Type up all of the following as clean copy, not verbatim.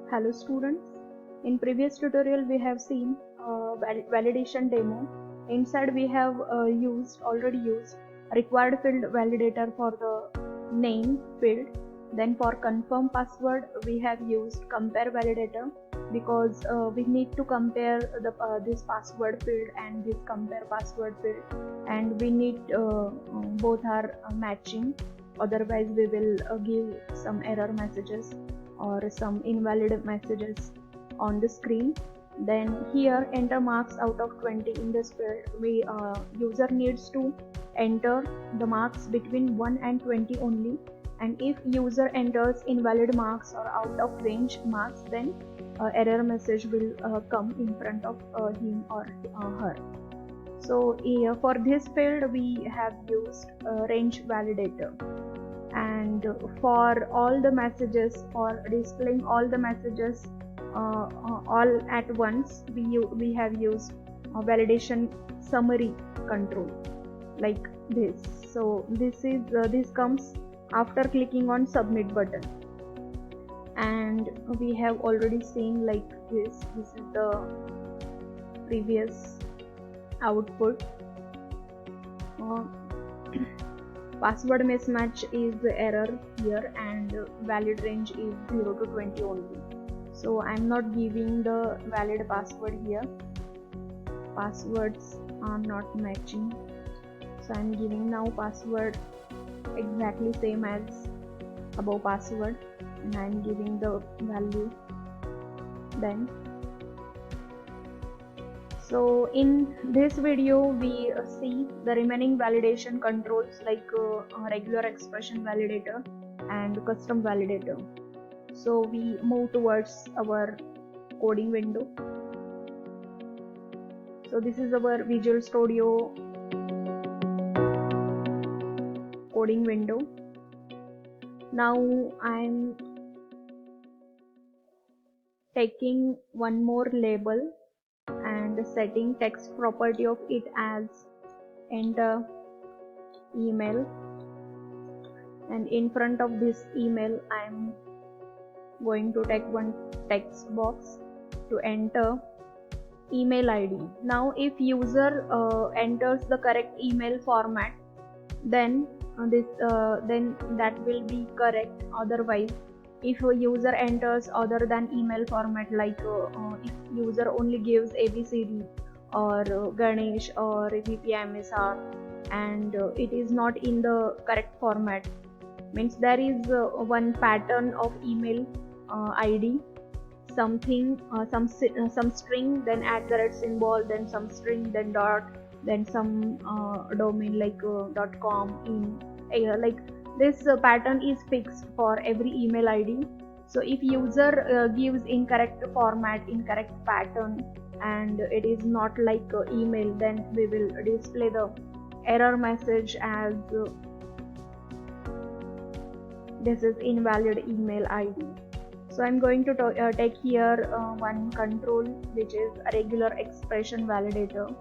Hello students, in previous tutorial we have seen validation demo. Inside we have already used required field validator for the name field. Then for confirm password we have used compare validator because we need to compare this password field and this compare password field, and we need both are matching, otherwise we will give some error messages or some invalid messages on the screen. Then here enter marks out of 20 in this field. We user needs to enter the marks between 1 and 20 only, and if user enters invalid marks or out of range marks, then error message will come in front of him or her. So here for this field we have used range validator, and for all the messages, for displaying all the messages all at once, we have used a validation summary control like this. So this comes after clicking on submit button, and we have already seen like this is the previous output. Password mismatch is the error here, and valid range is 0 to 20 only. So I'm not giving the valid password here. Passwords are not matching. So I'm giving now password exactly same as above password, and I'm giving the value then. So in this video we see the remaining validation controls like regular expression validator and custom validator. So we move towards our coding window. So this is our Visual Studio coding window. Now I'm taking one more label and setting text property of it as enter email, and in front of this email I'm going to take one text box to enter email ID. Now if user enters the correct email format, then then that will be correct. Otherwise, if a user enters other than email format, like if user only gives ABCD or Ganesh or VPMSR, and it is not in the correct format, means there is one pattern of email ID, something some string, then @ symbol, then some string, then dot, then some domain like .com in like this pattern is fixed for every email ID. So if user gives incorrect format, incorrect pattern, and it is not like email, then we will display the error message as this is invalid email ID. So I'm going to take here one control, which is a regular expression validator.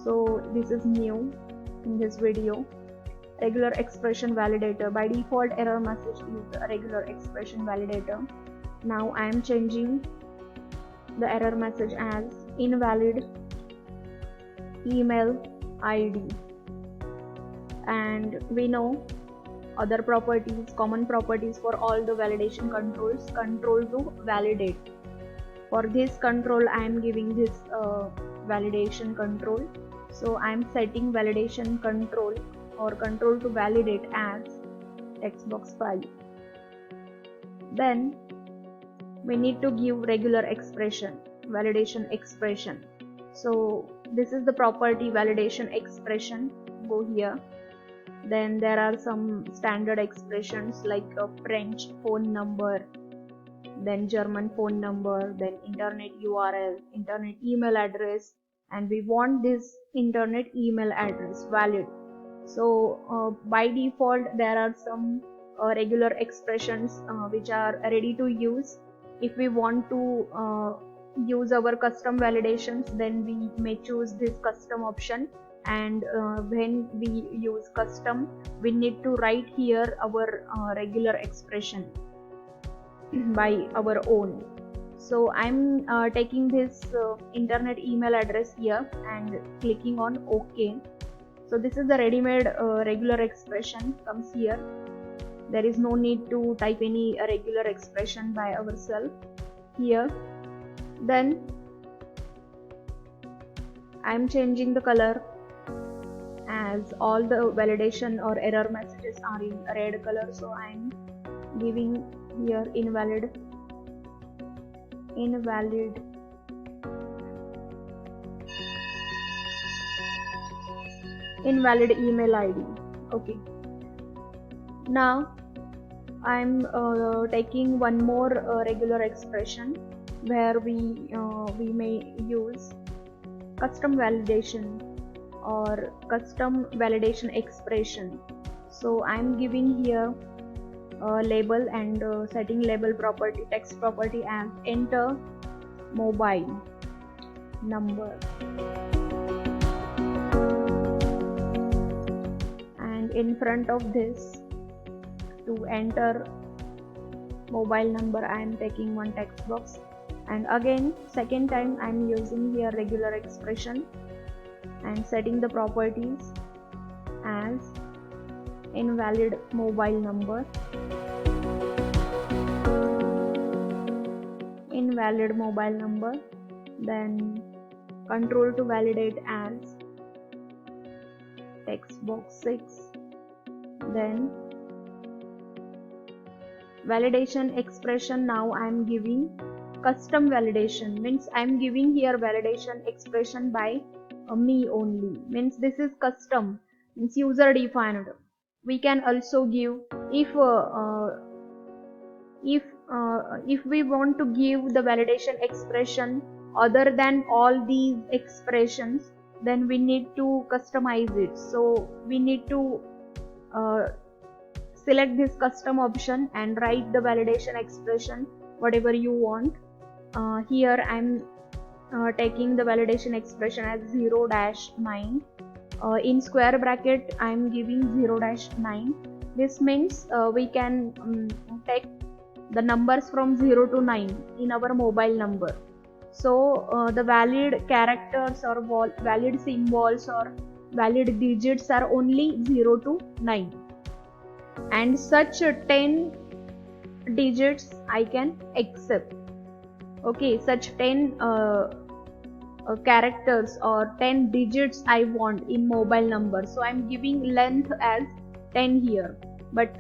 So this is new in this video. Regular expression validator, by default error message is a regular expression validator. Now I am changing the error message as invalid email ID, and we know other properties, common properties for all the validation controls, control to validate. For this control I am giving this validation control. So I am setting validation control or control to validate as text box 5. Then we need to give regular expression, validation expression. So this is the property validation expression. Go here. Then there are some standard expressions like a French phone number, then German phone number, then internet URL, internet email address, and we want this internet email address valid. So by default there are some regular expressions which are ready to use. If we want to use our custom validations, then we may choose this custom option, and when we use custom, we need to write here our regular expression. by our own. So I'm taking this internet email address here and clicking on OK. So this is the ready-made regular expression comes here. There is no need to type any regular expression by ourselves here. Then I'm changing the color, as all the validation or error messages are in red color, so I'm giving here invalid email ID. Okay, now I'm taking one more regular expression where we may use custom validation or custom validation expression. So I'm giving here a label and setting label property, text property as enter mobile number, and in front of this, to enter mobile number, I am taking one text box, and again second time I am using here regular expression and setting the properties as invalid mobile number, then control to validate as text box 6, then validation expression. Now I am giving custom validation, means I am giving here validation expression by me only, means this is custom, means user defined. We can also give if we want to give the validation expression other than all these expressions, then we need to customize it. So we need to select this custom option and write the validation expression whatever you want. Here I'm taking the validation expression as 0-9. In square bracket I'm giving 0-9. This means we can take the numbers from 0 to 9 in our mobile number. So the valid characters or valid symbols or valid digits are only 0 to 9, and such 10 digits I can accept. Okay, such 10 characters or 10 digits I want in mobile number, so I'm giving length as 10 here, but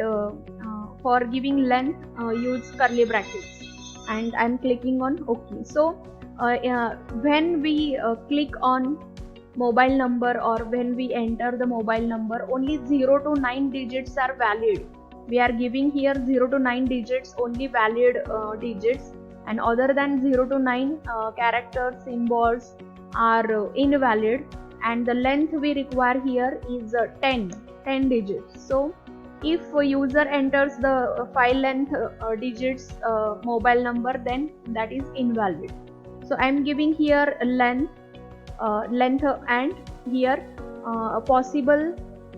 for giving length use curly brackets, and I'm clicking on OK. So when we click on mobile number or when we enter the mobile number, only 0 to 9 digits are valid. We are giving here 0 to 9 digits, only valid digits, and other than 0 to 9 characters, symbols are invalid, and the length we require here is 10 digits. So if a user enters the file length digits mobile number, then that is invalid. So I am giving here length and here possible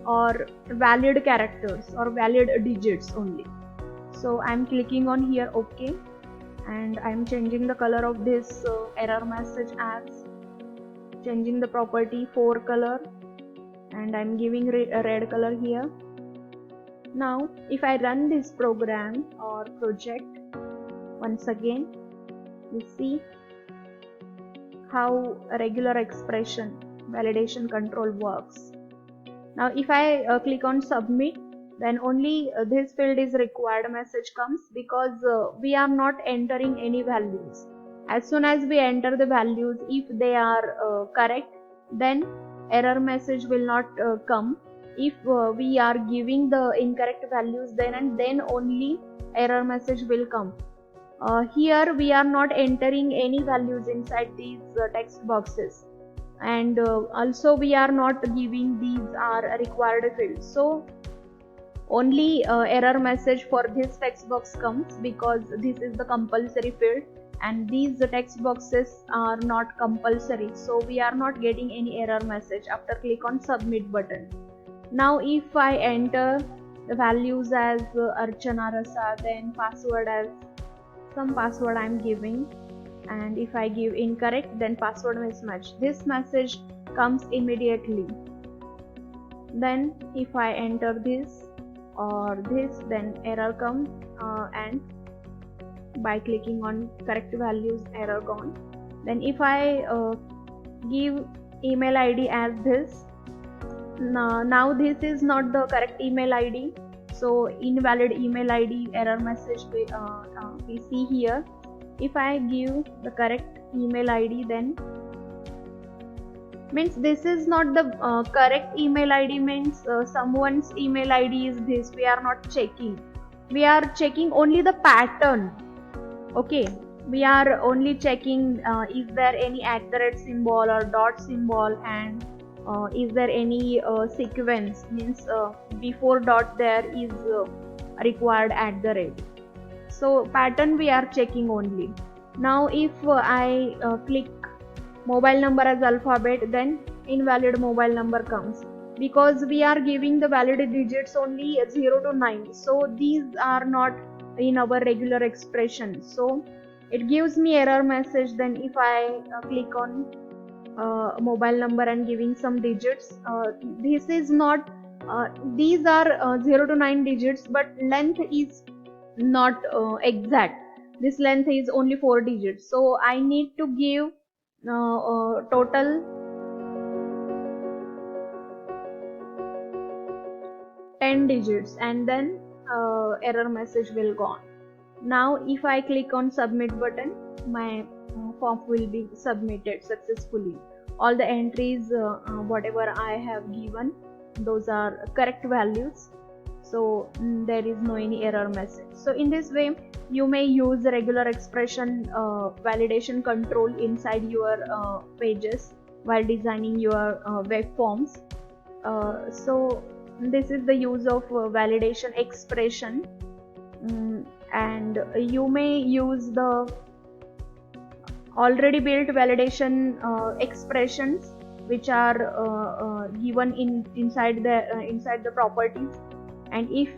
or valid characters or valid digits only. So I am clicking on here OK, and I am changing the color of this error message as changing the property for color, and I am giving a red color here. Now if I run this program or project once again, you see how a regular expression validation control works. Now if I click on submit, then only this field is required message comes, because we are not entering any values. As soon as we enter the values, if they are correct, then error message will not come. If we are giving the incorrect values, then only error message will come. Here we are not entering any values inside these text boxes, and also we are not giving these are required fields. So only error message for this text box comes, because this is the compulsory field and these text boxes are not compulsory, so we are not getting any error message after click on submit button. Now if I enter the values as Archana Rasa, then password as some password I'm giving, and if I give incorrect, then password mismatch. This message comes immediately. Then if I enter this or this, then error comes, and by clicking on correct values, error gone. Then if I give email ID as this, now this is not the correct email ID, so invalid email ID error message we see here. If I give the correct email ID, then means this is not the correct email ID, means someone's email ID is this. We are not checking, we are checking only the pattern. Okay, we are only checking is there any @ symbol or dot symbol, and is there any sequence, means before dot there is required @. So pattern we are checking only. Now if I click mobile number as alphabet, then invalid mobile number comes, because we are giving the valid digits only 0 to 9, so these are not in our regular expression, so it gives me error message. Then if I click on mobile number and giving some digits, this is not these are 0 to 9 digits, but length is not exact. This length is only 4 digits, so I need to give total 10 digits, and then error message will go on. Now if I click on submit button, my form will be submitted successfully. All the entries whatever I have given, those are correct values, so there is no any error message. So in this way you may use regular expression validation control inside your pages while designing your web forms. So this is the use of validation expression, and you may use the already built validation expressions which are given inside the properties. And if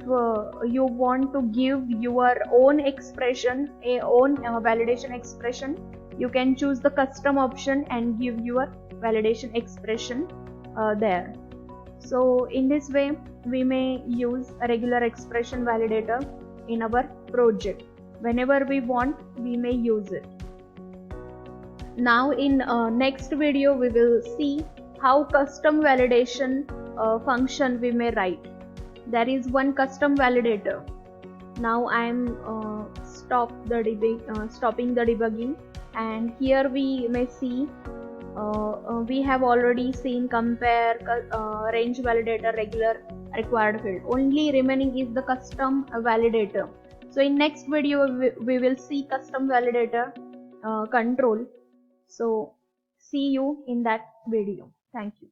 you want to give your own expression, validation expression, you can choose the custom option and give your validation expression there. So in this way we may use a regular expression validator in our project. Whenever we want, we may use it. Now in next video we will see how custom validation function we may write. There is one custom validator. Now I am stopping the debugging, and here we may see we have already seen compare, range validator, regular, required field. Only remaining is the custom validator. So in next video we will see custom validator control. So see you in that video. Thank you.